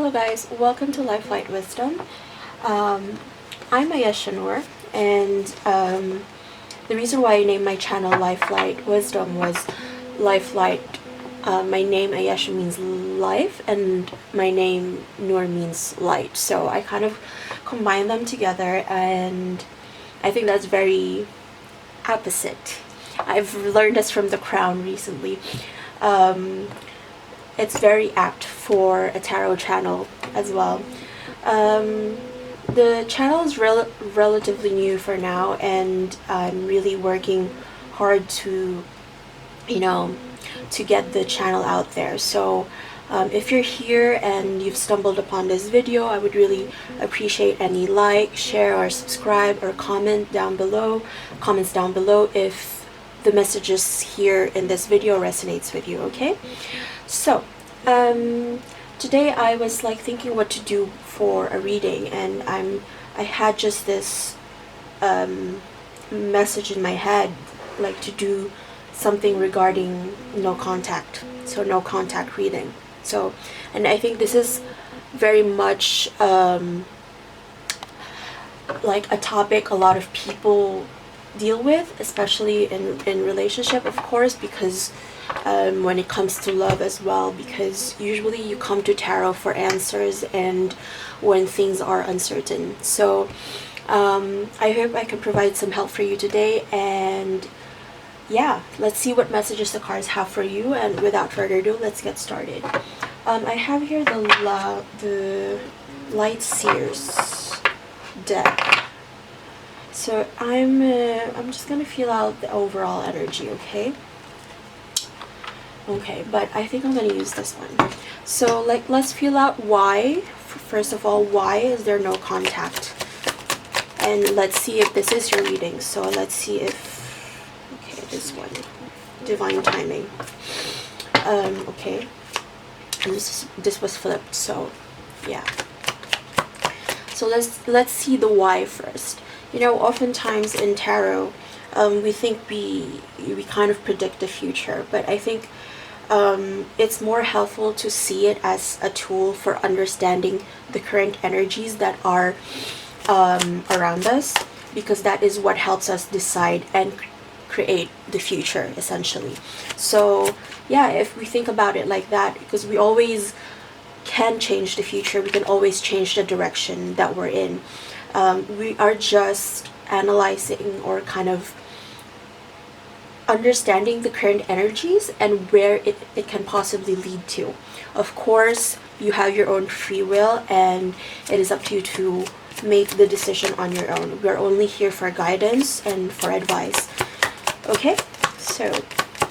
Hello guys, welcome to Lifelight Wisdom. I'm Ayesha, and the reason why I named my channel Lifelight Wisdom was Lifelight. My name Ayesha means life, and my name Noor means light. So I kind of combine them together, and I think that's very opposite. I've learned this from The Crown recently. It's very apt for a tarot channel as well. The channel is relatively new for now, and I'm really working hard to, to get the channel out there. So if you're here and you've stumbled upon this video, I would really appreciate any like, share, or subscribe, or comments down below if the messages here in this video resonates with you, okay? So today I was like thinking what to do for a reading, and I had just this message in my head, like to do something regarding no contact, so no contact reading. So, and I think this is very much like a topic a lot of people deal with, especially in relationship, of course, because when it comes to love as well, because usually you come to tarot for answers and when things are uncertain. So I hope I can provide some help for you today, and yeah, let's see what messages the cards have for you. And without further ado, let's get started. I have here the Light Seers deck. So I'm just gonna feel out the overall energy, okay? Okay, but I think I'm gonna use this one. So let's feel out why. First of all, why is there no contact? And let's see if this is your reading. So let's see if, okay, this one, divine timing. Okay, and this was flipped, so yeah. So let's see the why first. Oftentimes in tarot, we think we kind of predict the future, but I think it's more helpful to see it as a tool for understanding the current energies that are around us, because that is what helps us decide and create the future, essentially. So yeah, if we think about it like that, because we always can change the future, we can always change the direction that we're in. We are just analyzing or kind of understanding the current energies and where it can possibly lead to. Of course, you have your own free will, and it is up to you to make the decision on your own. We're only here for guidance and for advice. Okay, so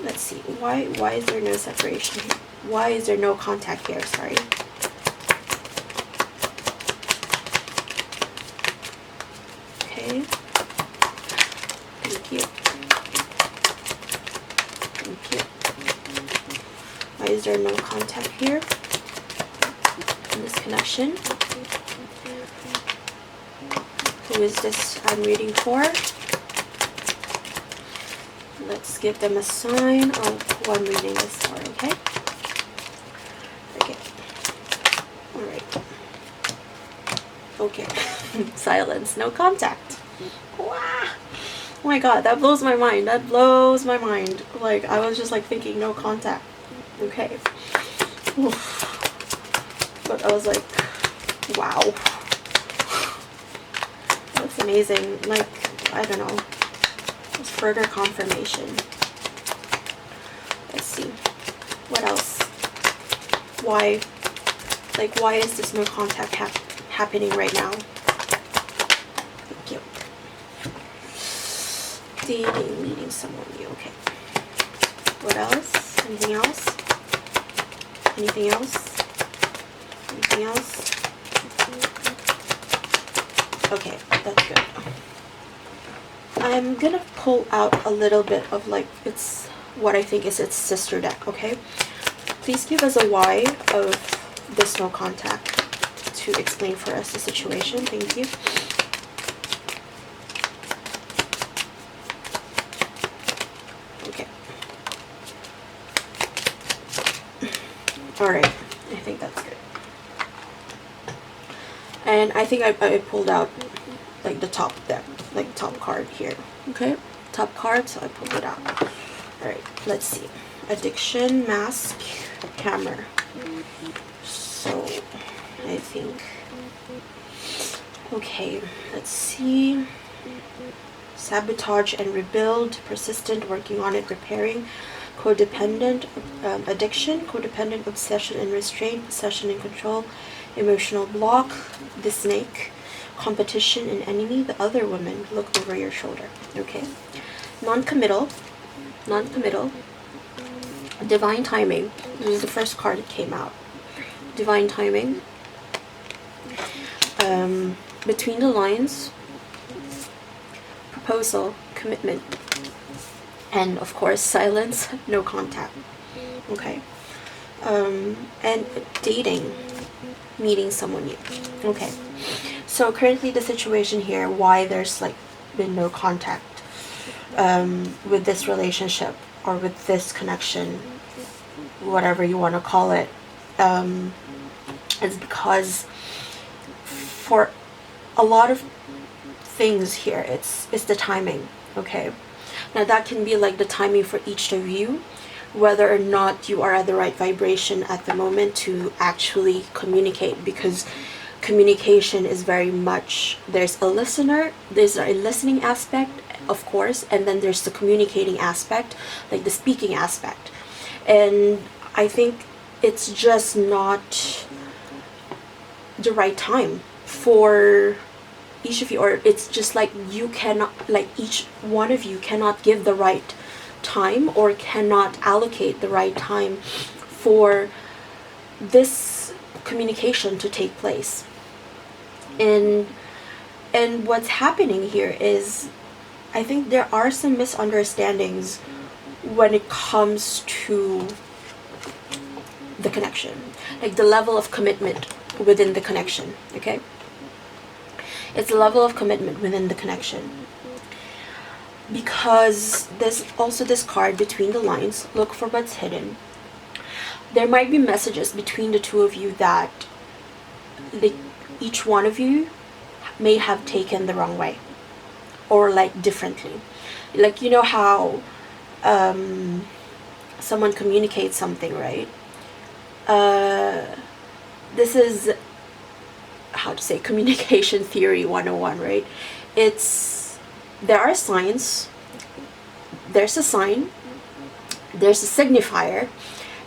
let's see. Why is there no separation here? Why is there no contact here? Sorry. Okay. Thank you. Thank you. Why is there no contact here in this connection? Who is this I'm reading for? Let's give them a sign of who I'm reading this for, okay? Okay. Alright. Okay. Silence. No contact. Wow. Oh my god, that blows my mind. That blows my mind. Like, I was just like thinking no contact. Okay. Oof. But I was like, wow. That's amazing. Like, I don't know. Just further confirmation. Let's see. What else? Why? Like, why is this no contact happening right now? Thank you. Dating, meeting someone new. Okay. What else? Anything else? Anything else? Anything else? Okay, that's good. I'm gonna pull out a little bit of, like, it's what I think is its sister deck, okay? Please give us a why of this no contact to explain for us the situation. Thank you. Okay. Alright, I think that's good. And I think I pulled out like the top deck, like top card here. Okay, top card, so I pulled it out. Alright, let's see. Addiction, mask, hammer. So I think, okay, let's see. Sabotage and rebuild, persistent, working on it, repairing, codependent, addiction, codependent, obsession and restraint, possession and control, emotional block, the snake, competition and enemy, the other woman, look over your shoulder. Okay, non-committal, divine timing. This is the first card that came out. Divine timing, between the lines, proposal, commitment, and of course silence, no contact. Okay, and dating, meeting someone new. Okay, so currently the situation here, why there's like been no contact with this relationship or with this connection, whatever you want to call it, is because for a lot of things here, it's the timing. Okay, now that can be like the timing for each of you, whether or not you are at the right vibration at the moment to actually communicate, because communication is very much, there's a listening aspect, of course, and then there's the communicating aspect, like the speaking aspect. And I think it's just not the right time for each of you, or it's just like you cannot, like each one of you cannot give the right time or cannot allocate the right time for this communication to take place. And what's happening here is, I think there are some misunderstandings when it comes to the connection, like the level of commitment within the connection. Okay, it's the level of commitment within the connection, because there's also this card, between the lines, look for what's hidden. There might be messages between the two of you that each one of you may have taken the wrong way, or like differently. Like, you know how someone communicates something, right? This is, how to say, communication theory 101, right? There are signs, there's a sign, there's a signifier,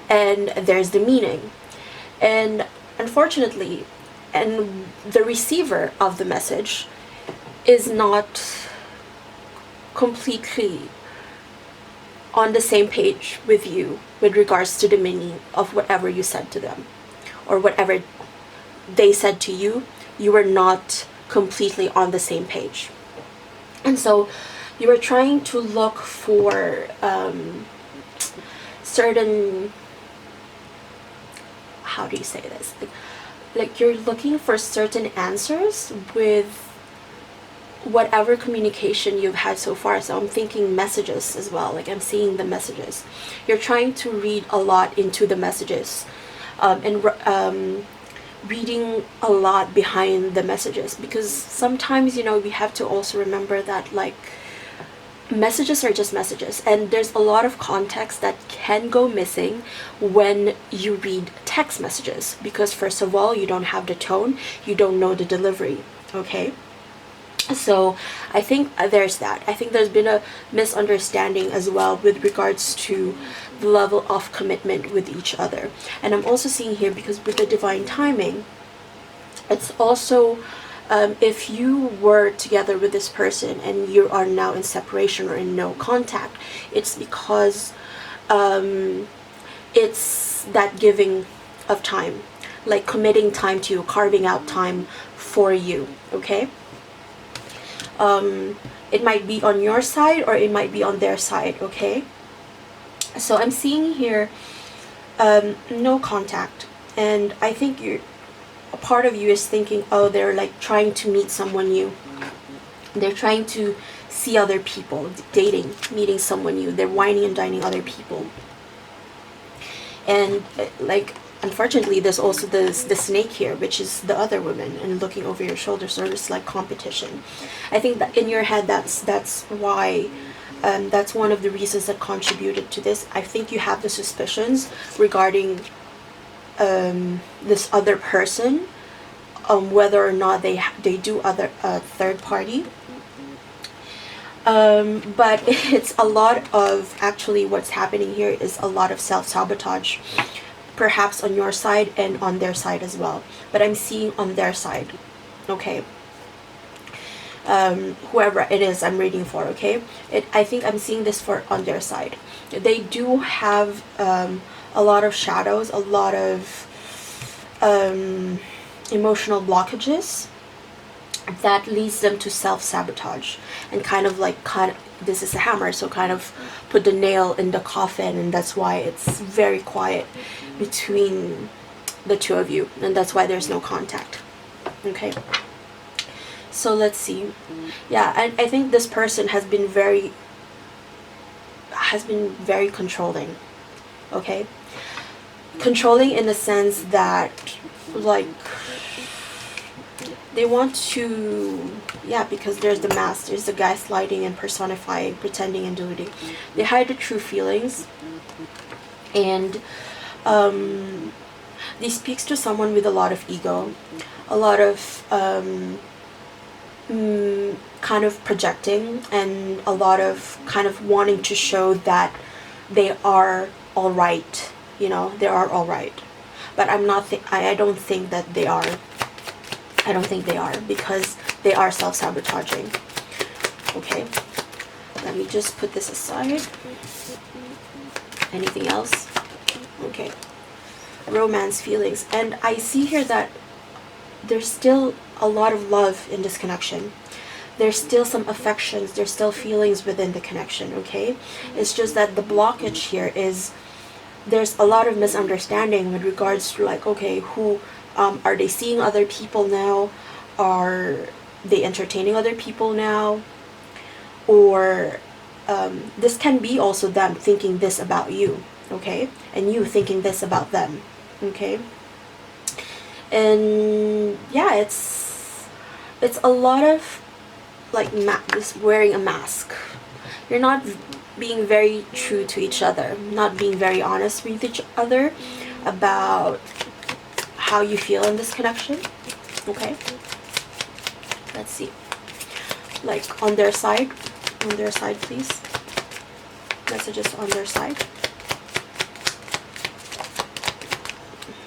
and there's the meaning. And unfortunately, and the receiver of the message is not completely on the same page with you with regards to the meaning of whatever you said to them, or whatever they said to you. You were not completely on the same page. And so you were trying to look for certain, how do you say this? Like you're looking for certain answers with whatever communication you've had so far. So I'm thinking messages as well, like I'm seeing the messages. You're trying to read a lot into the messages, and reading a lot behind the messages, because sometimes, you know, we have to also remember that like messages are just messages, and there's a lot of context that can go missing when you read text messages, because first of all, you don't have the tone, you don't know the delivery. Okay, so I think there's that. I think there's been a misunderstanding as well with regards to the level of commitment with each other. And I'm also seeing here, because with the divine timing, it's also if you were together with this person and you are now in separation or in no contact, it's because it's that giving of time, like committing time to you, carving out time for you. Okay, it might be on your side or it might be on their side. Okay, so I'm seeing here no contact, and I think a part of you is thinking, oh, they're like trying to meet someone new, they're trying to see other people, dating, meeting someone new, they're whining and dining other people. And like unfortunately, there's also the snake here, which is the other woman, and looking over your shoulder, so it's like competition. I think that in your head, that's why, that's one of the reasons that contributed to this. I think you have the suspicions regarding this other person, whether or not they do other third party. But it's a lot of, actually what's happening here is a lot of self-sabotage, perhaps on your side and on their side as well, but I'm seeing on their side, okay? Whoever it is I'm reading for, okay? I think I'm seeing this for on their side. They do have a lot of shadows, a lot of emotional blockages that leads them to self-sabotage and kind of like this is a hammer, so kind of put the nail in the coffin, and that's why it's very quiet between the two of you, and that's why there's no contact, okay? So let's see. Yeah, I think this person has been very controlling, okay? Controlling in the sense that, like, they want to, yeah, because there's the mask, there's the gaslighting and personifying, pretending and deluding. They hide the true feelings, and they speaks to someone with a lot of ego, a lot of kind of projecting, and a lot of kind of wanting to show that they are all right, you know, they are all right. But I don't think that they are. I don't think they are, because they are self-sabotaging. Okay, let me just put this aside. Anything else? Okay, romance, feelings, and I see here that there's still a lot of love in this connection. There's still some affections, there's still feelings within the connection, okay? It's just that the blockage here is there's a lot of misunderstanding with regards to, like, okay, who are they seeing other people now? Are they entertaining other people now? Or this can be also them thinking this about you, okay? And you thinking this about them, okay? And yeah, it's a lot of like this wearing a mask. You're not being very true to each other, not being very honest with each other about how you feel in this connection, okay? Let's see, like on their side, please. Messages on their side.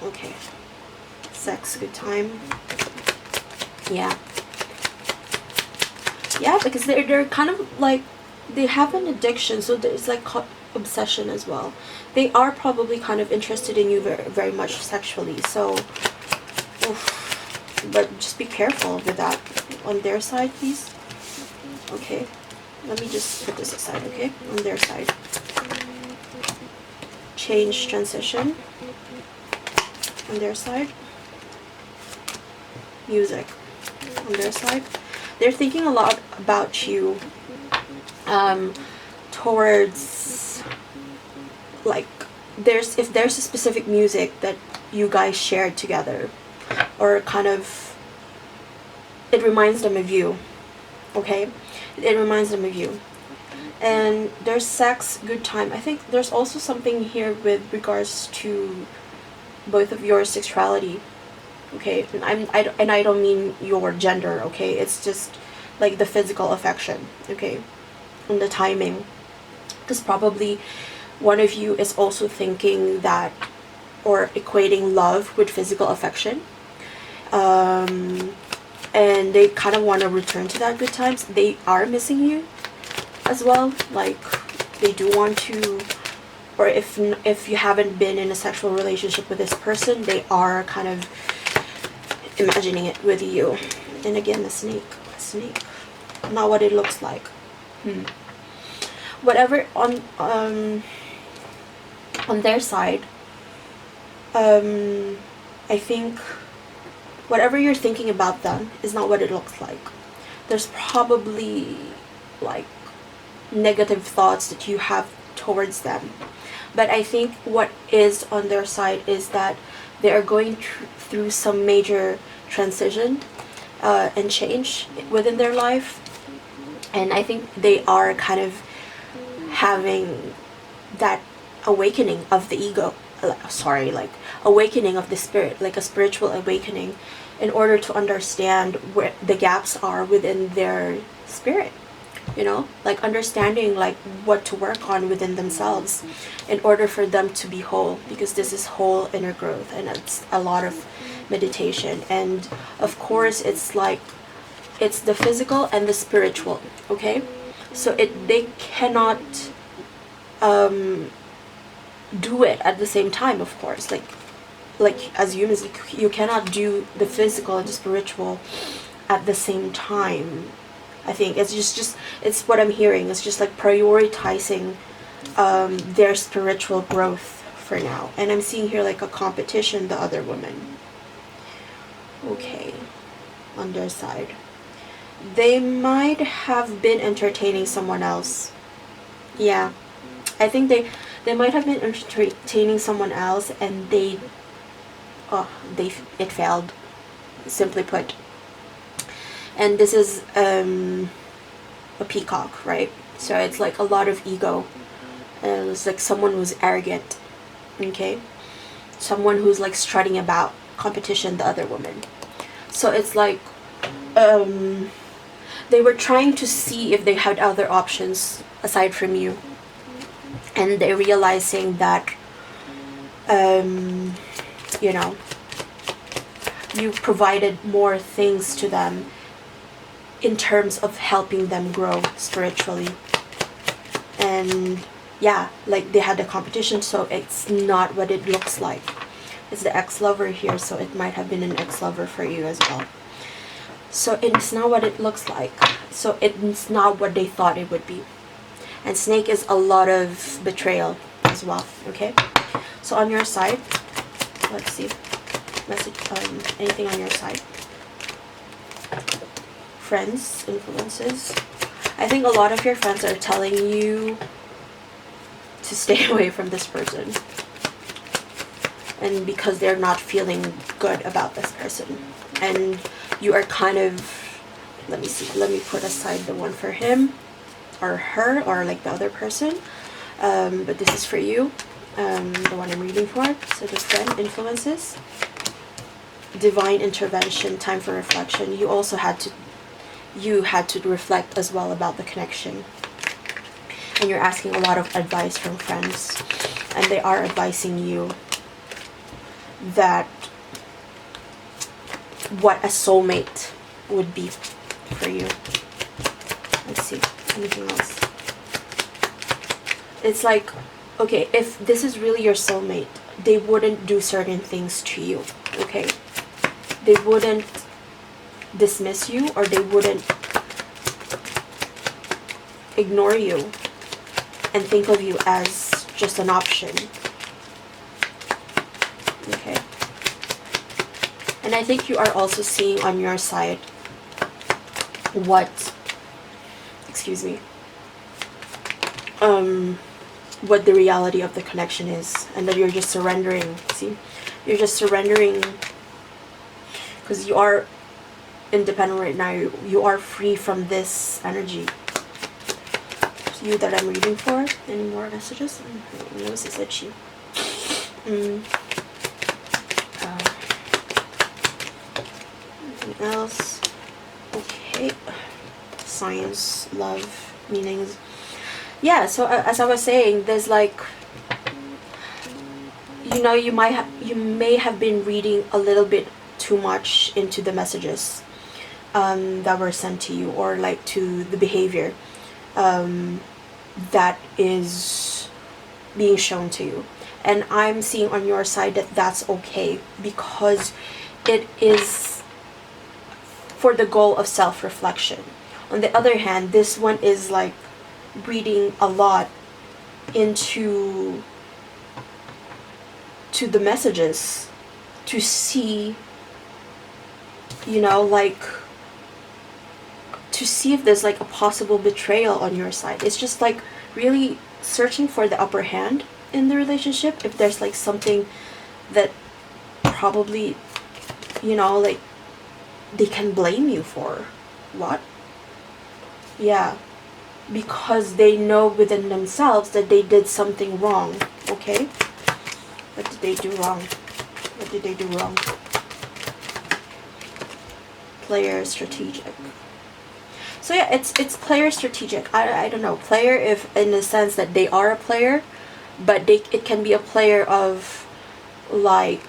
Okay. Sex, good time. Yeah, because they're kind of like, they have an addiction, so there's like obsession as well. They are probably kind of interested in you very, very much sexually, so but just be careful with that. On their side, please. Okay, let me just put this aside, okay? On their side. Change, transition. On their side. Music. On their side. They're thinking a lot about you towards, like, if there's a specific music that you guys shared together, or kind of, it reminds them of you, okay? It reminds them of you. And there's sex, good time. I think there's also something here with regards to both of your sexuality, okay? And I don't mean your gender, okay? It's just like the physical affection, okay? And the timing. Because probably one of you is also thinking that, or equating love with physical affection. And they kind of want to return to that good times. They are missing you as well. Like, they do want to, or if you haven't been in a sexual relationship with this person, they are kind of imagining it with you. And again, the snake, not what it looks like. Whatever on their side, I think whatever you're thinking about them is not what it looks like. There's probably like negative thoughts that you have towards them. But I think what is on their side is that they are going through some major transition and change within their life. And I think they are kind of having that awakening of the ego, like awakening of the spirit, like a spiritual awakening, in order to understand where the gaps are within their spirit, you know, like understanding like what to work on within themselves in order for them to be whole, because this is whole inner growth, and it's a lot of meditation. And of course it's like it's the physical and the spiritual, okay? So they cannot do it at the same time, of course. Like as humans, you cannot do the physical and the spiritual at the same time. I think it's just it's what I'm hearing. It's just like prioritizing their spiritual growth for now. And I'm seeing here like a competition, the other woman. Okay, on their side. They might have been entertaining someone else. Yeah, I think they might have been entertaining someone else, and it failed, simply put. And this is a peacock, right? So it's like a lot of ego. It's like someone who's arrogant, okay? Someone who's like strutting about, competition, the other woman. So it's like they were trying to see if they had other options aside from you, and they're realizing that you know, you provided more things to them in terms of helping them grow spiritually. And yeah, like they had a competition, so it's not what it looks like. It's the ex-lover here, so it might have been an ex-lover for you as well. So it's not what it looks like. So it's not what they thought it would be. And snake is a lot of betrayal as well, okay? So on your side, let's see, message, anything on your side. Friends, influences. I think a lot of your friends are telling you to stay away from this person, and because they're not feeling good about this person, and you are kind of, let me put aside the one for him or her, or like the other person, but this is for you, the one I'm reading for. So the friend, influences, divine intervention, time for reflection. You also had to reflect as well about the connection, and you're asking a lot of advice from friends, and they are advising you that what a soulmate would be for you. Let's see, anything else. It's like, okay, if this is really your soulmate, they wouldn't do certain things to you, okay? They wouldn't dismiss you, or they wouldn't ignore you and think of you as just an option, okay? And I think you are also seeing on your side what the reality of the connection is, and that you're just surrendering. See, you're just surrendering because you are independent right now. You are free from this energy. It's you that I'm reading for. Any more messages? My nose is itchy. Anything else? Okay. Science, love, meanings. Yeah, so as I was saying, there's like, you know, you may have been reading a little bit too much into the messages that were sent to you, or like to the behavior that is being shown to you. And I'm seeing on your side that that's okay, because it is for the goal of self-reflection. On the other hand, this one is like reading a lot into the messages to see, you know, like to see if there's like a possible betrayal on your side. It's just like really searching for the upper hand in the relationship, if there's like something that probably, you know, like, they can blame you for what? Yeah, because they know within themselves that they did something wrong. Okay, what did they do wrong? What did they do wrong? Player strategic. So yeah, it's player strategic. I don't know, player, if in the sense that they are a player, but it can be a player of, like,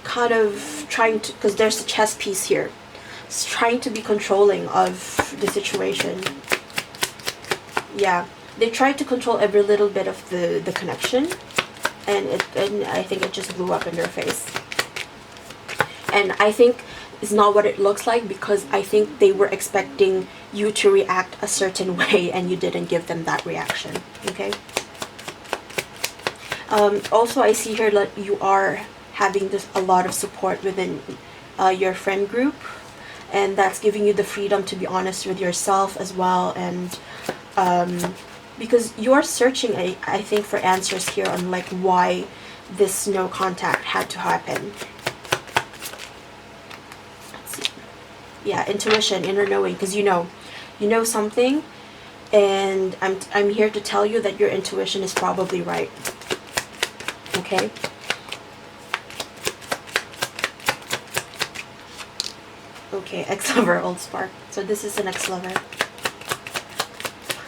kind of trying to, because there's a chess piece here, it's trying to be controlling of the situation. Yeah, they tried to control every little bit of the connection, and I think it just blew up in their face. And I think it's not what it looks like, because I think they were expecting you to react a certain way and you didn't give them that reaction. Okay. Also, I see here that you are having a lot of support within your friend group, and that's giving you the freedom to be honest with yourself as well. And because you're searching, I think, for answers here on, like, why this no contact had to happen. Yeah, intuition, inner knowing, because you know something, and I'm here to tell you that your intuition is probably right. Okay. Okay, ex-lover, old spark. So this is an ex-lover.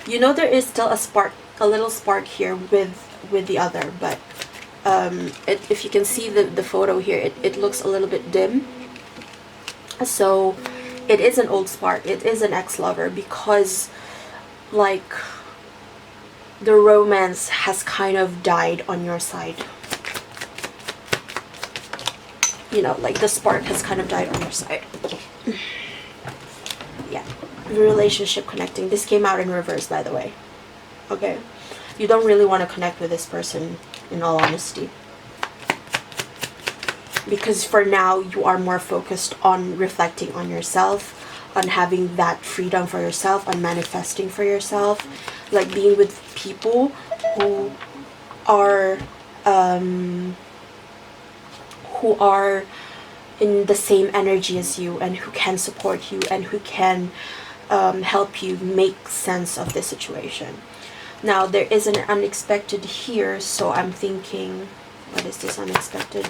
You know, there is still a spark, a little spark here with the other, but if you can see the photo here, it looks a little bit dim. So it is an old spark, it is an ex-lover, because, like, the romance has kind of died on your side. You know, like, the spark has kind of died on your side. Yeah, the relationship connecting. This came out in reverse, by the way. Okay, you don't really want to connect with this person, in all honesty, because for now you are more focused on reflecting on yourself, on having that freedom for yourself, on manifesting for yourself, like being with people who are in the same energy as you, and who can support you, and who can help you make sense of the situation. Now, there is an unexpected here, so I'm thinking, what is this unexpected?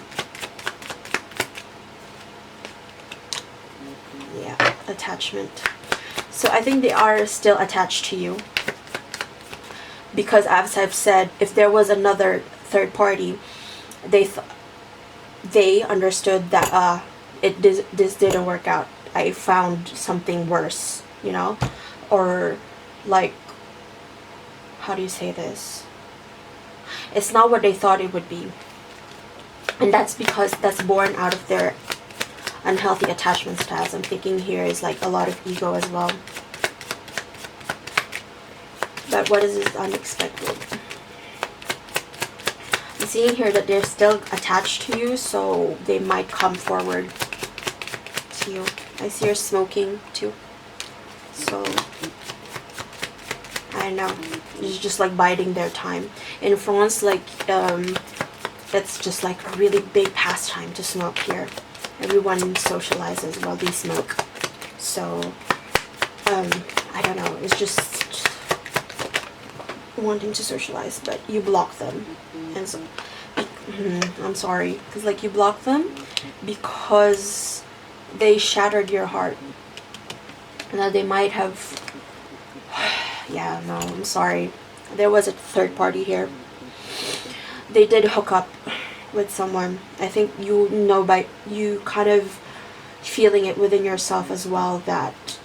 Yeah, attachment. So I think they are still attached to you, because as I've said, if there was another third party, they understood that this didn't work out. I found something worse, you know, or, like, how do you say this? It's not what they thought it would be, and that's because that's born out of their unhealthy attachment styles. I'm thinking here is, like, a lot of ego as well. But what is this unexpected? I'm seeing here that they're still attached to you, so they might come forward to you. I see you're smoking too, so I don't know, it's just like biding their time. In France, like, it's just like a really big pastime to smoke here. Everyone socializes while they smoke. So I don't know, it's just wanting to socialize, but you block them. And so I'm sorry, because, like, you block them because they shattered your heart. Now they might have yeah, no, I'm sorry, there was a third party here. They did hook up with someone. I think you know, by you kind of feeling it within yourself as well, that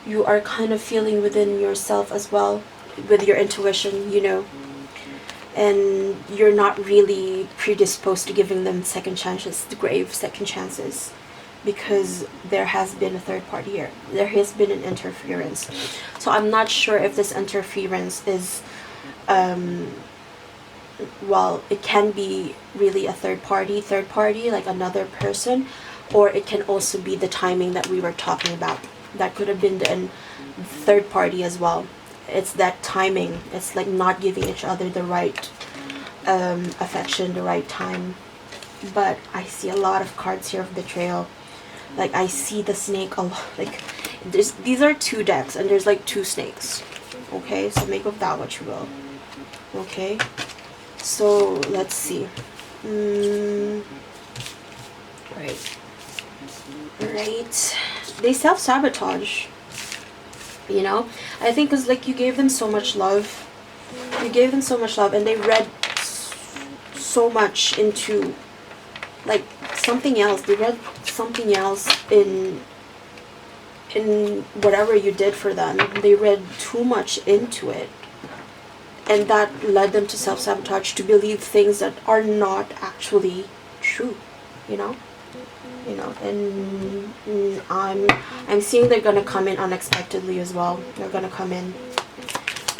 you are kind of feeling within yourself as well, with your intuition, you know, and you're not really predisposed to giving them second chances, the grave second chances, because there has been a third party here. There has been an interference. So I'm not sure if this interference is well, it can be really a third party, like another person, or it can also be the timing that we were talking about. That could have been the third party as well. It's that timing. It's like not giving each other the right affection, the right time. But I see a lot of cards here of betrayal. Like I see the snake a lot. Like these are 2 decks and there's like 2 snakes. Okay, so make of that what you will. Okay, so let's see. Right. They self-sabotage. You know, I think because like you gave them so much love. You gave them so much love and they read so much into like something else. They read something else in whatever you did for them. They read too much into it, and that led them to self-sabotage, to believe things that are not actually true, you know. And I'm seeing they're gonna come in unexpectedly as well. They're gonna come in.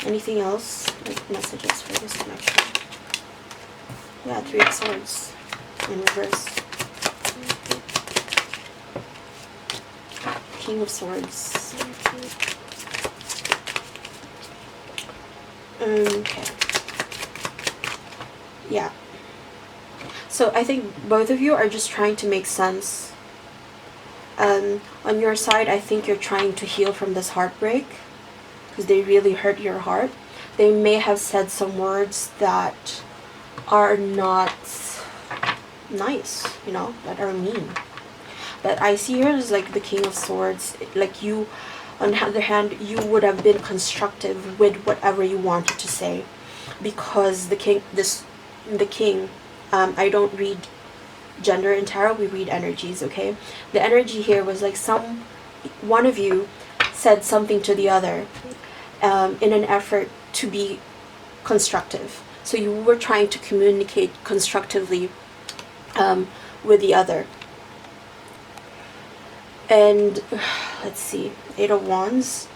Anything else, like messages for this connection? Yeah, 3 of Swords in reverse. King of Swords. Okay. Yeah. So I think both of you are just trying to make sense. On your side, I think you're trying to heal from this heartbreak because they really hurt your heart. They may have said some words that are not nice, you know, that are mean. But I see here is like the King of Swords. Like you, on the other hand, you would have been constructive with whatever you wanted to say, because the king, I don't read gender in tarot, we read energies, okay? The energy here was like one of you said something to the other in an effort to be constructive. So you were trying to communicate constructively with the other. And let's see, 8 of Wands.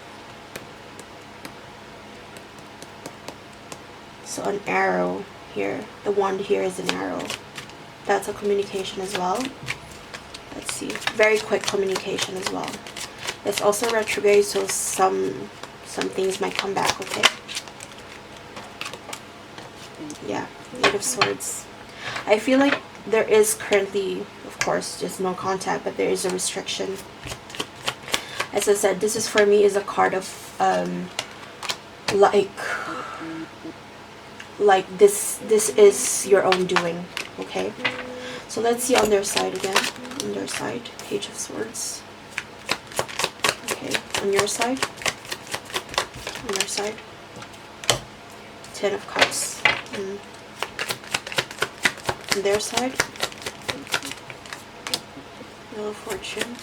So an arrow here. The wand here is an arrow. That's a communication as well. Let's see, very quick communication as well. It's also retrograde, so some things might come back, okay? Yeah, 8 of Swords. I feel like there is currently, of course, just no contact, but there is a restriction. As I said, this is for me is a card of like this is your own doing, okay? So let's see on their side again. On their side, Page of Swords. Okay, on your side. On your side, 10 of Cups. On their side, Wheel of Fortune.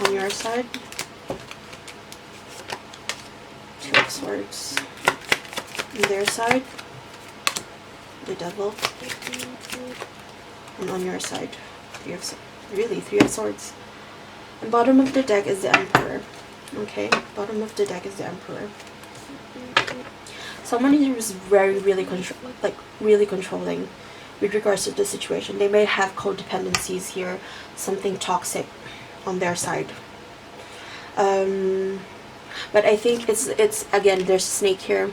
On your side, 2 of Swords. On their side, the Devil. And on your side, 3 of Swords. And bottom of the deck is the Emperor. Okay, bottom of the deck is the Emperor. Someone is really controlling with regards to the situation. They may have codependencies here, something toxic on their side. But I think it's again, there's a snake here,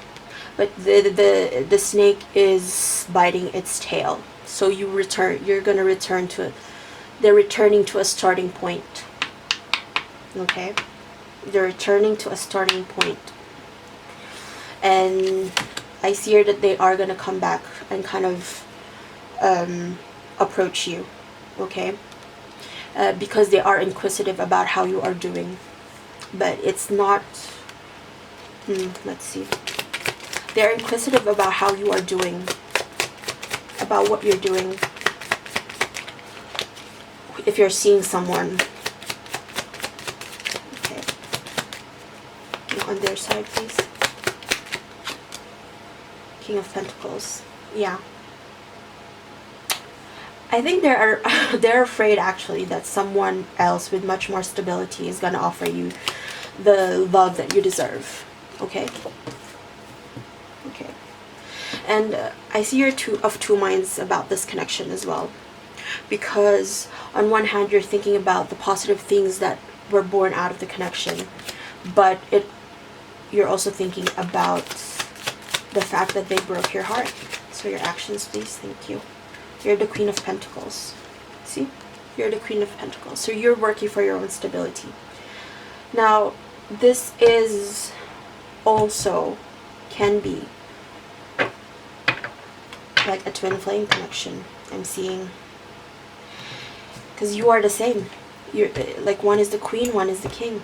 but the snake is biting its tail. So you're gonna return to it. They're returning to a starting point. Okay, they're returning to a starting point. And I see here that they are going to come back and kind of approach you, okay? Because they are inquisitive about how you are doing. But it's not... let's see. They're inquisitive about how you are doing. About what you're doing. If you're seeing someone. Okay. On their side, please. King of Pentacles. Yeah. I think they're afraid actually that someone else with much more stability is going to offer you the love that you deserve. Okay? Okay. And I see you're of two minds about this connection as well. Because on one hand, you're thinking about the positive things that were born out of the connection. But you're also thinking about the fact that they broke your heart. So your actions, please. Thank you. You're the Queen of Pentacles. See? You're the Queen of Pentacles. So you're working for your own stability. Now, this is also can be like a twin flame connection. I'm seeing. Because you are the same. You're like, one is the queen, one is the king.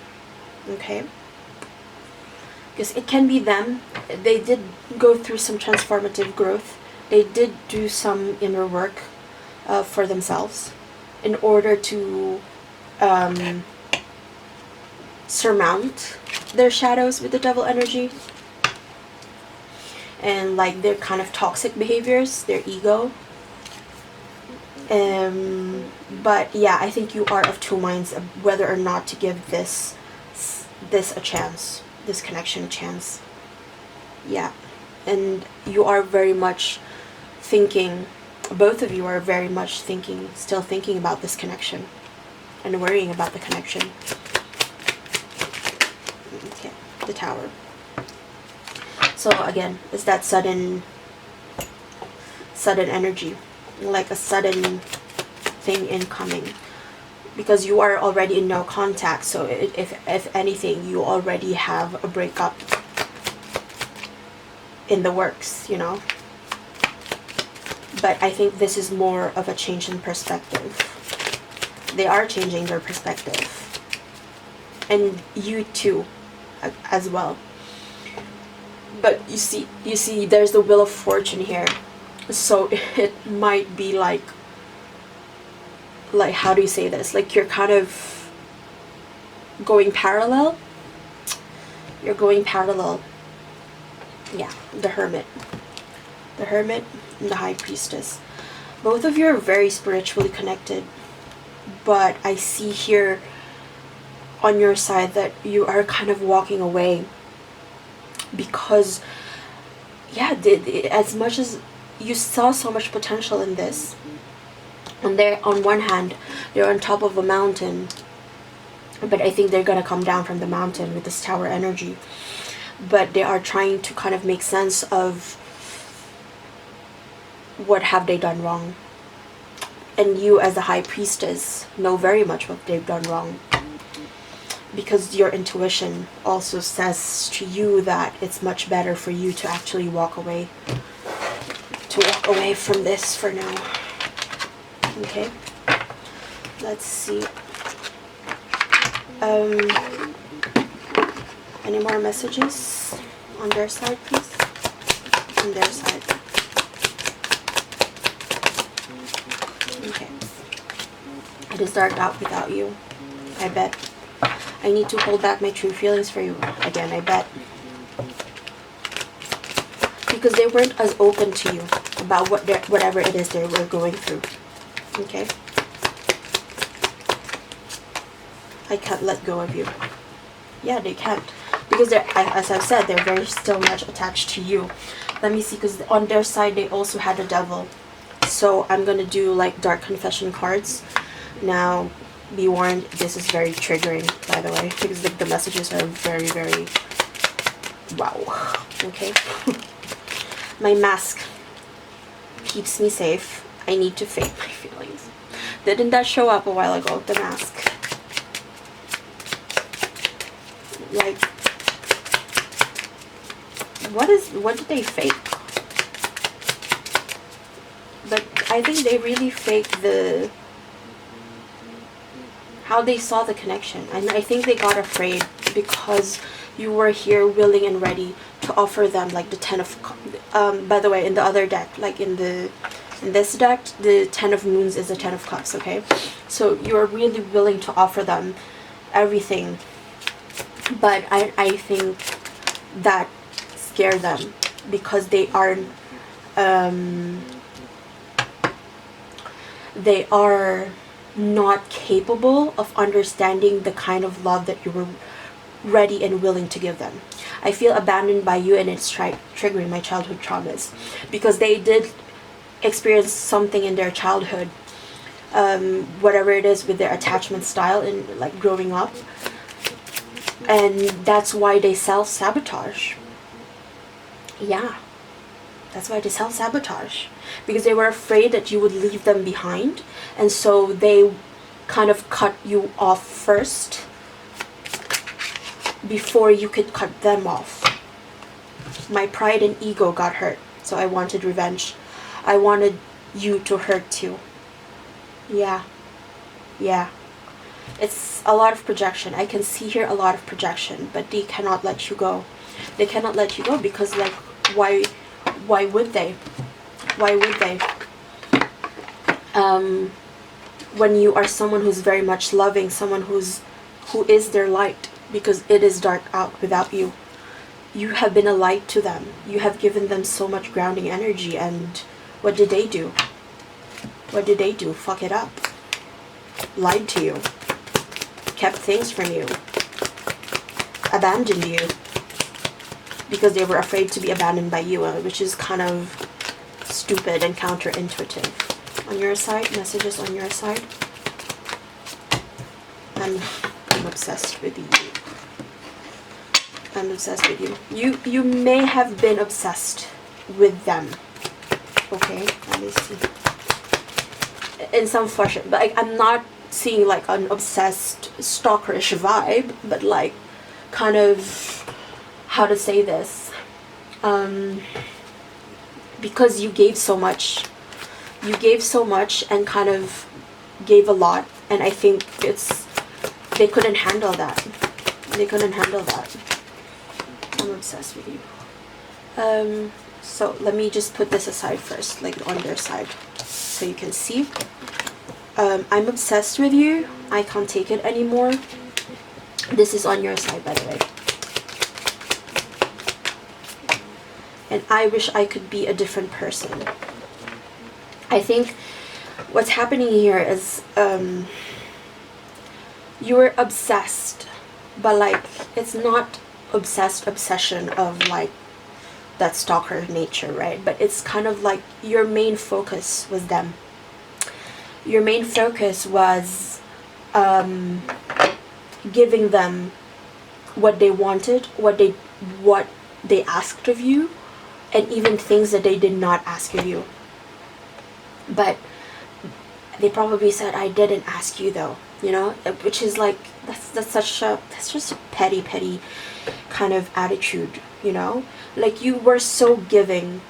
Okay? Because it can be them. They did go through some transformative growth. They did do some inner work for themselves in order to surmount their shadows with the devil energy. And like their kind of toxic behaviors, their ego. But yeah, I think you are of two minds of whether or not to give this a chance, this connection a chance. Yeah, and you are very much thinking, both of you are very much thinking, still thinking about this connection and worrying about the connection. Okay, the Tower. So again, it's that sudden energy, like a sudden thing incoming, because you are already in no contact. So if anything, you already have a breakup in the works, you know. But I think this is more of a change in perspective. They are changing their perspective, and you too as well. But you see there's the Wheel of Fortune here. So it might be like how do you say this? Like you're kind of going parallel. You're going parallel. Yeah, the Hermit. The Hermit and the High Priestess. Both of you are very spiritually connected. But I see here on your side that you are kind of walking away. Because, yeah, as much as you saw so much potential in this, and they're on one hand, they're on top of a mountain, but I think they're gonna come down from the mountain with this Tower energy. But they are trying to kind of make sense of what have they done wrong. And you as a High Priestess know very much what they've done wrong. Because your intuition also says to you that it's much better for you to actually walk away. To walk away from this for now. Okay? Let's see. Any more messages on their side, please? On their side. Okay. It is dark out without you. I bet. I need to hold back my true feelings for you. Again, I bet. Because they weren't as open to you about whatever it is they were going through. Okay? I can't let go of you. Yeah, they can't. Because they're, as I've said, they're very still much attached to you. Let me see, because on their side they also had a devil. So I'm going to do like dark confession cards. Now, be warned, this is very triggering, by the way, because the messages are very, very wow. Okay. My mask keeps me safe. I need to fake my feelings. Didn't that show up a while ago, the mask? Like, what did they fake? But I think they really faked how they saw the connection. And I think they got afraid because you were here willing and ready to offer them like the 10 of by the way, in the other deck, like in this deck, the 10 of Moons is the 10 of Cups, okay? So you're really willing to offer them everything. But I think that scared them because they are not capable of understanding the kind of love that you were ready and willing to give them. I feel abandoned by you, and it's triggering my childhood traumas because they did experience something in their childhood, whatever it is with their attachment style and like growing up, and that's why they self-sabotage. Yeah, That's why they self-sabotage. Because they were afraid that you would leave them behind. And so they kind of cut you off first before you could cut them off. My pride and ego got hurt. So I wanted revenge. I wanted you to hurt too. Yeah. Yeah. It's a lot of projection. I can see here a lot of projection. But they cannot let you go. They cannot let you go because, like, why would they? Why would they? When you are someone who's very much loving, someone who is their light, because it is dark out without you. You have been a light to them. You have given them so much grounding energy, and what did they do? What did they do? Fuck it up. Lied to you. Kept things from you. Abandoned you. Because they were afraid to be abandoned by you, which is kind of stupid and counterintuitive. On your side, messages on your side. I'm obsessed with you. I'm obsessed with you. You may have been obsessed with them. Okay, let me see. In some fashion, but I'm not seeing like an obsessed stalkerish vibe, but like kind of, how to say this, because you gave so much and kind of gave a lot, and I think they couldn't handle that. I'm obsessed with you. So let me just put this aside first, like on their side, so you can see. I'm obsessed with you. I can't take it anymore. This is on your side, by the way. And I wish I could be a different person. I think what's happening here is you're obsessed, but like it's not obsession of like that stalker nature, right? But it's kind of like your main focus was them. Your main focus was giving them what they wanted, what they asked of you, and even things that they did not ask of you. But they probably said, I didn't ask you though, you know, which is like, that's just a petty kind of attitude, you know, like you were so giving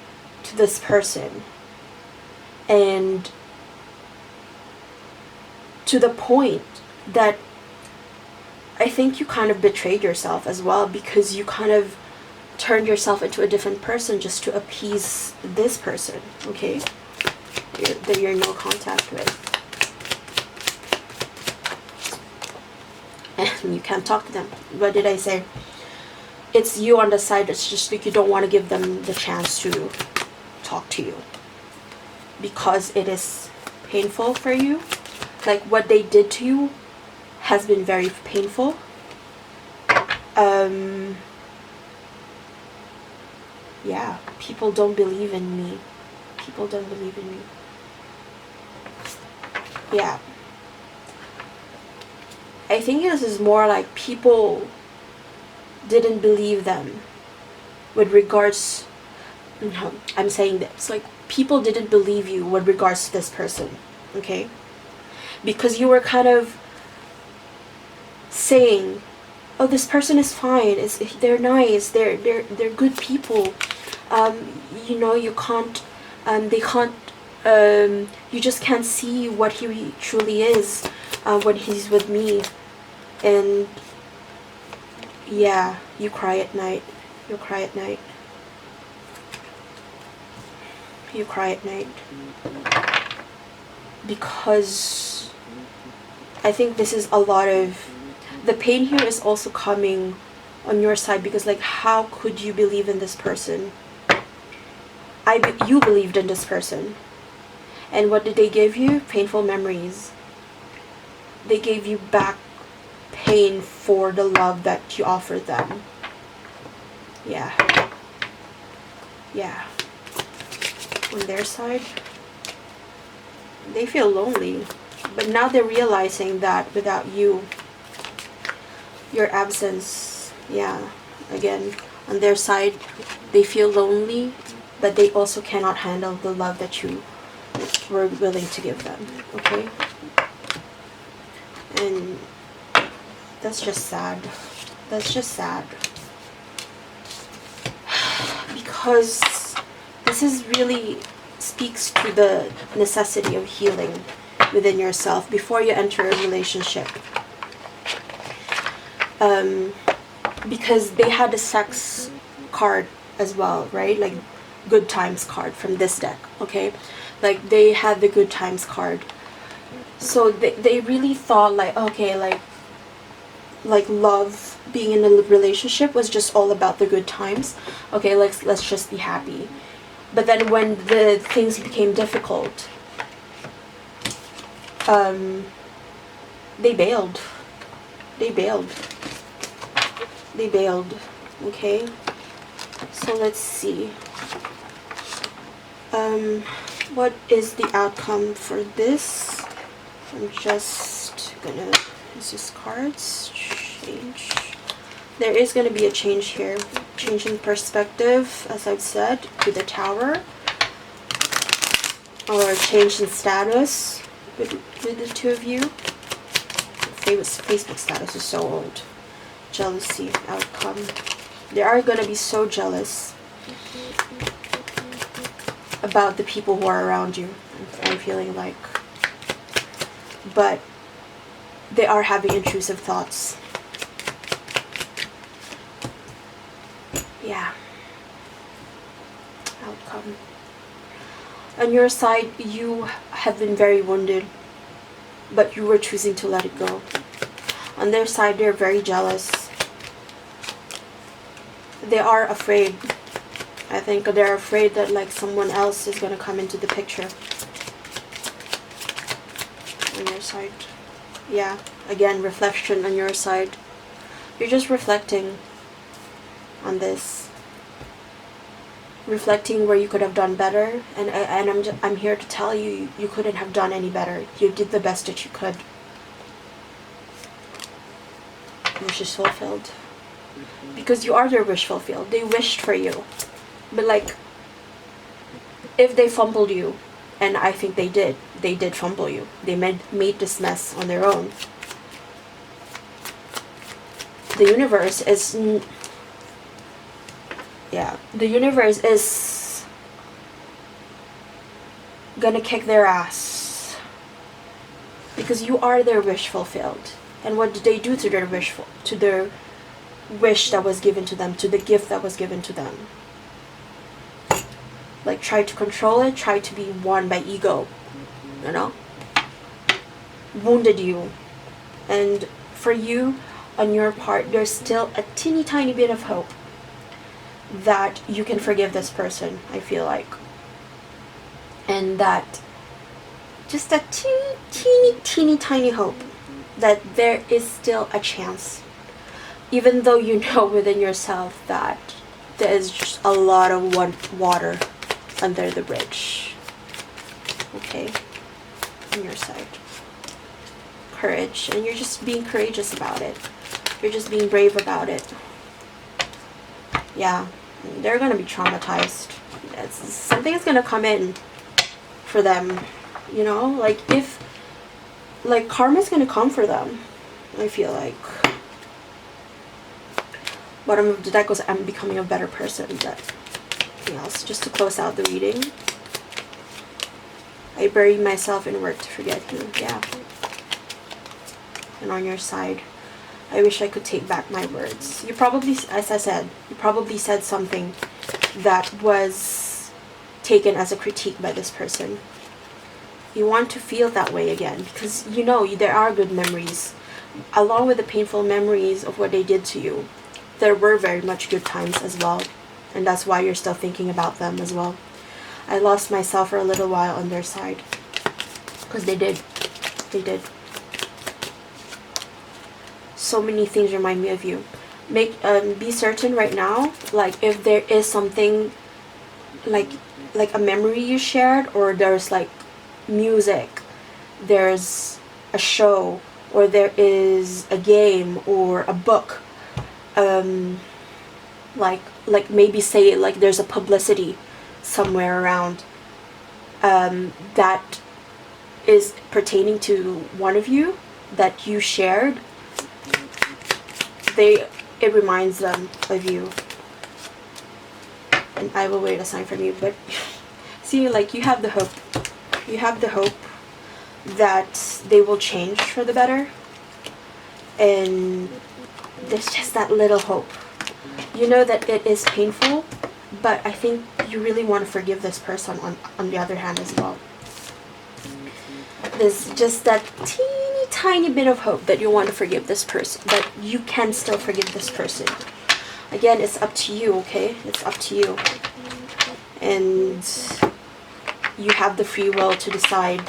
to this person, and to the point that I think you kind of betrayed yourself as well, because you kind of turned yourself into a different person just to appease this person, okay, that you're in no contact with. And you can't talk to them. What did I say? It's you on the side that's just like you don't want to give them the chance to talk to you, because it is painful for you. Like what they did to you has been very painful. Yeah, people don't believe in me. People don't believe in me. Yeah. I think this is more like people didn't believe them with regards, no, I'm saying this, like people didn't believe you with regards to this person, okay? Because you were kind of saying, oh, this person is fine, they're nice, they're good people, you know, you can't, they can't, you just can't see what he truly is when he's with me. And yeah, you cry at night. You cry at night. You cry at night. Because I think this is a lot of, the pain here is also coming on your side, because like how could you believe in this person? You believed in this person. And what did they give you? Painful memories. They gave you back pain for the love that you offered them. Yeah. Yeah. On their side, they feel lonely. But now they're realizing that without you, your absence, yeah, again, on their side, they feel lonely. but they also cannot handle the love that you were willing to give them. Okay? And that's just sad. That's just sad. Because this is really speaks to the necessity of healing within yourself before you enter a relationship. Because they had a sex card as well, right? Like good times card from this deck, okay? Like they had the good times card. So they really thought like, okay, like love, being in a relationship was just all about the good times. Okay, let's just be happy. But then when the things became difficult, they bailed. They bailed. They bailed. Okay? So let's see. What is the outcome for this? I'm just gonna use these cards. Change. There is going to be a change here. Change in perspective, as I've said, to the Tower. Or a change in status with the two of you. Facebook status is so old. Jealousy, outcome. They are going to be so jealous about the people who are around you, I'm feeling like. But they are having intrusive thoughts. Yeah. Outcome. On your side, you have been very wounded, but you were choosing to let it go. On their side, they're very jealous. They are afraid. I think they're afraid that like someone else is going to come into the picture. On your side. Yeah. Again, reflection on your side. You're just reflecting on this, reflecting where you could have done better, and I'm here to tell you, you couldn't have done any better. You did the best that you could. Wish is fulfilled, because you are their wish fulfilled. They wished for you, but like, if they fumbled you, and I think they did fumble you. They made this mess on their own. The universe is. Yeah, the universe is gonna kick their ass, because you are their wish fulfilled. And what did they do to their wish that was given to them, to the gift that was given to them? Like, try to control it, try to be won by ego, you know? Wounded you. And for you, on your part, there's still a teeny tiny bit of hope that you can forgive this person, I feel like. And that just a teeny tiny hope that there is still a chance, even though you know within yourself that there is just a lot of water under the bridge. Okay? On your side. Courage. And you're just being courageous about it. You're just being brave about it. Yeah, they're gonna be traumatized. Something is gonna come in for them, you know, like if, like karma's gonna come for them, I feel like. Bottom of the deck was, I'm becoming a better person, but anything else, just to close out the reading. I buried myself in work to forget you, yeah. And on your side, I wish I could take back my words. You probably, as I said, you probably said something that was taken as a critique by this person. You want to feel that way again, because you know there are good memories. Along with the painful memories of what they did to you, there were very much good times as well. And that's why you're still thinking about them as well. I lost myself for a little while on their side. Because they did. They did. So many things remind me of you. Be certain right now, like if there is something like a memory you shared, or there's like music, there's a show, or there is a game or a book, like maybe say like there's a publicity, somewhere around that is pertaining to one of you that you shared, it reminds them of you. And I will wait a sign from you. But see, like, you have the hope. You have the hope that they will change for the better. And there's just that little hope. You know that it is painful, but I think you really want to forgive this person on the other hand as well. There's just that teeny tiny bit of hope that you want to forgive this person, that you can still forgive this person. Again, it's up to you, okay? It's up to you. And you have the free will to decide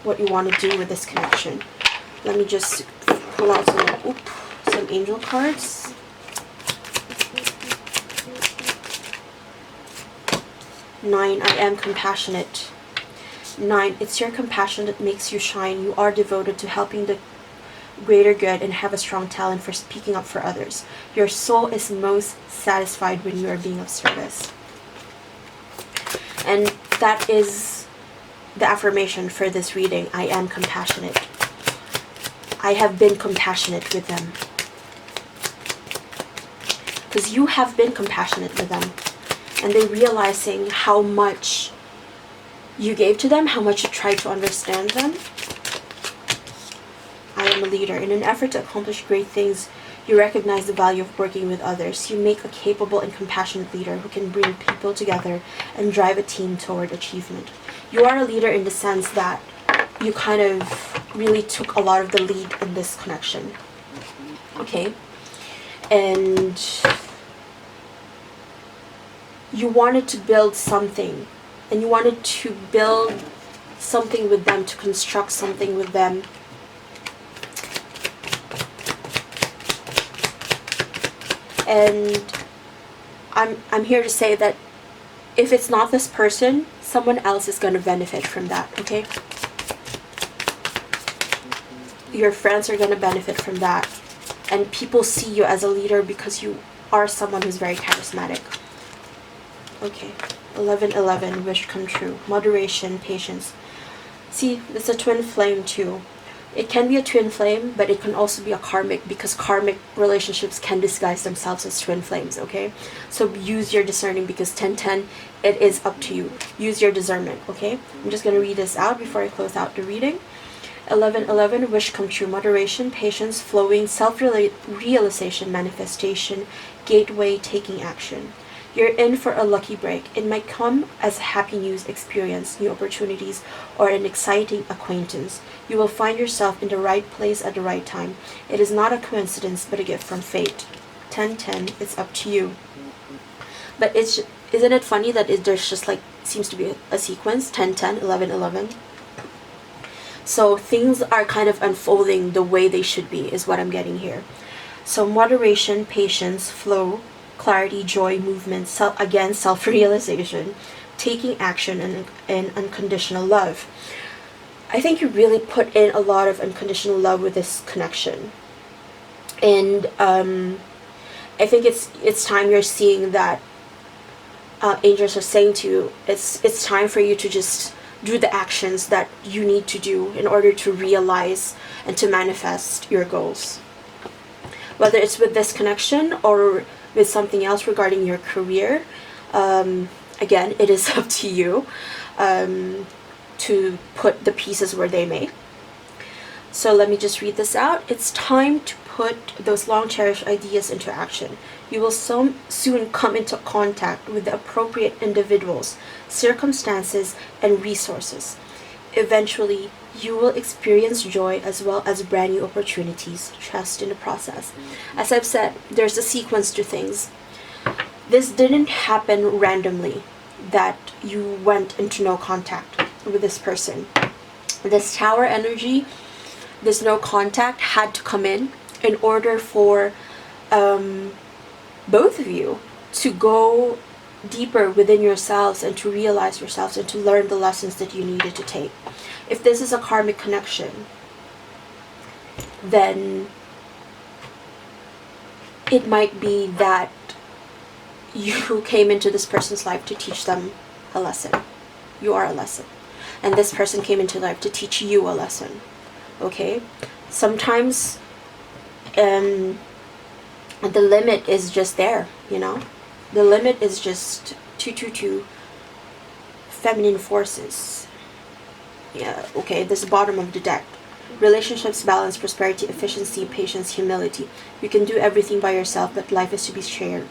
what you want to do with this connection. Let me just pull out some angel cards. Nine, I am compassionate. 9, it's your compassion that makes you shine. You are devoted to helping the greater good and have a strong talent for speaking up for others. Your soul is most satisfied when you are being of service. And that is the affirmation for this reading. I am compassionate. I have been compassionate with them. Because you have been compassionate with them. And they're realizing how much you gave to them, how much you tried to understand them. I am a leader. In an effort to accomplish great things, you recognize the value of working with others. You make a capable and compassionate leader who can bring people together and drive a team toward achievement. You are a leader in the sense that you kind of really took a lot of the lead in this connection. Okay? And you wanted to build something. And you wanted to build something with them, to construct something with them. And I'm here to say that if it's not this person, someone else is going to benefit from that, okay? Your friends are going to benefit from that. And people see you as a leader because you are someone who's very charismatic. Okay. 1111, wish come true. Moderation, patience. See, it's a twin flame too. It can be a twin flame, but it can also be a karmic, because karmic relationships can disguise themselves as twin flames, okay? So use your discerning, because 1010, it is up to you. Use your discernment, okay? I'm just going to read this out before I close out the reading. 1111, wish come true. Moderation, patience, flowing, self-realization, manifestation, gateway, taking action. You're in for a lucky break. It might come as a happy news experience, new opportunities, or an exciting acquaintance. You will find yourself in the right place at the right time. It is not a coincidence, but a gift from fate. 1010, it's up to you. But isn't it funny that there's just like, seems to be a sequence, 1010, 1111. So things are kind of unfolding the way they should be, is what I'm getting here. So moderation, patience, flow, clarity, joy, movement, self-realization, taking action, and unconditional love. I think you really put in a lot of unconditional love with this connection. And I think it's time you're seeing that angels are saying to you, it's time for you to just do the actions that you need to do in order to realize and to manifest your goals. Whether it's with this connection or with something else regarding your career, again, it is up to you to put the pieces where they may. So let me just read this out. It's time to put those long cherished ideas into action. You will soon come into contact with the appropriate individuals, circumstances, and resources. Eventually, you will experience joy as well as brand new opportunities. Trust in the process. As I've said, there's a sequence to things. This didn't happen randomly, that you went into no contact with this person. This tower energy, this no contact had to come in order for both of you to go deeper within yourselves and to realize yourselves and to learn the lessons that you needed to take. If this is a karmic connection, then it might be that you came into this person's life to teach them a lesson. You are a lesson. And this person came into life to teach you a lesson. Okay? Sometimes the limit is just there, you know? The limit is just 222 feminine forces. Yeah, okay, this bottom of the deck. Relationships, balance, prosperity, efficiency, patience, humility. You can do everything by yourself, but life is to be shared.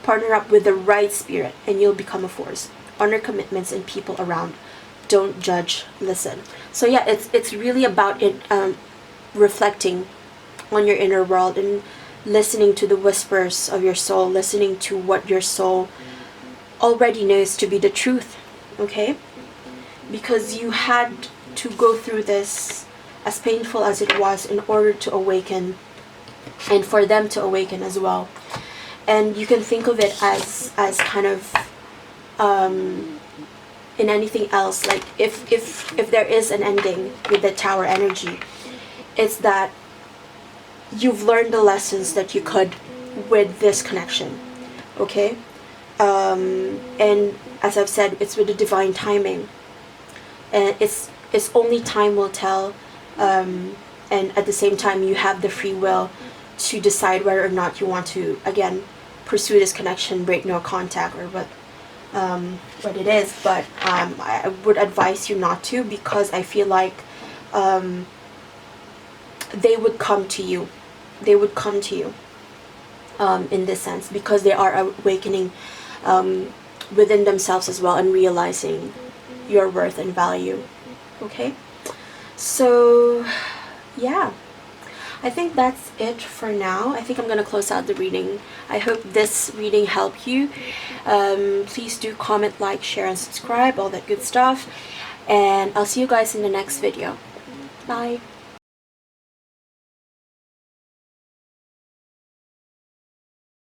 Partner up with the right spirit and you'll become a force. Honor commitments and people around. Don't judge, listen. So yeah, it's really about reflecting on your inner world and listening to the whispers of your soul, listening to what your soul already knows to be the truth, okay? Because you had to go through this, as painful as it was, in order to awaken, and for them to awaken as well. And you can think of it as kind of in anything else, like if there is an ending with the Tower energy, it's that you've learned the lessons that you could with this connection, okay? And as I've said, it's with the divine timing, and it's only time will tell, and at the same time you have the free will to decide whether or not you want to again pursue this connection, break no contact, or what it is. But I would advise you not to, because I feel like they would come to you. They would come to you in this sense, because they are awakening within themselves as well and realizing your worth and value. Okay, so yeah, I think that's it for now. I think I'm gonna close out the reading. I hope this reading helped you. Please do comment, like, share, and subscribe, all that good stuff, and I'll see you guys in the next video. Bye.